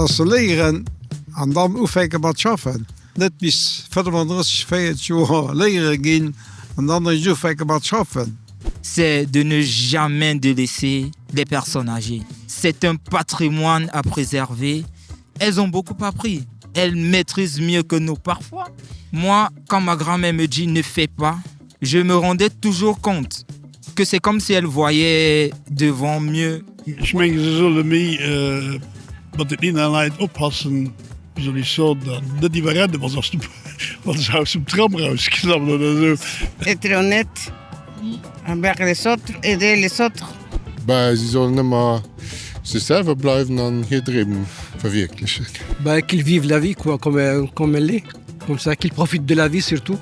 dat ze leren en dan oefenen wat schaffen. Net bis 35, 40 jaar leren gaan en dan is oefenen wat schaffen. C'est de ne jamais délaisser les personnes âgées. C'est un patrimoine à préserver. Elles ont beaucoup appris. Elles maîtrisent mieux que nous parfois. Moi, quand ma grand-mère me dit « ne fais pas », je me rendais toujours compte que c'est comme si elle voyait devant mieux. Ik meen, ze zullen mij, wat het niet aan het oppassen, zo niet zo, dat die waar redden was als de, want ze zou zijn tram rausknappen en zo. Être honnête envers les autres, aider les autres. Sie sollen immer sich selber bleiben und hier drüben verwirklichen. Qu'ils vivent la vie quoi, comme elle est. Comme ça, qu'ils profitent de la vie surtout.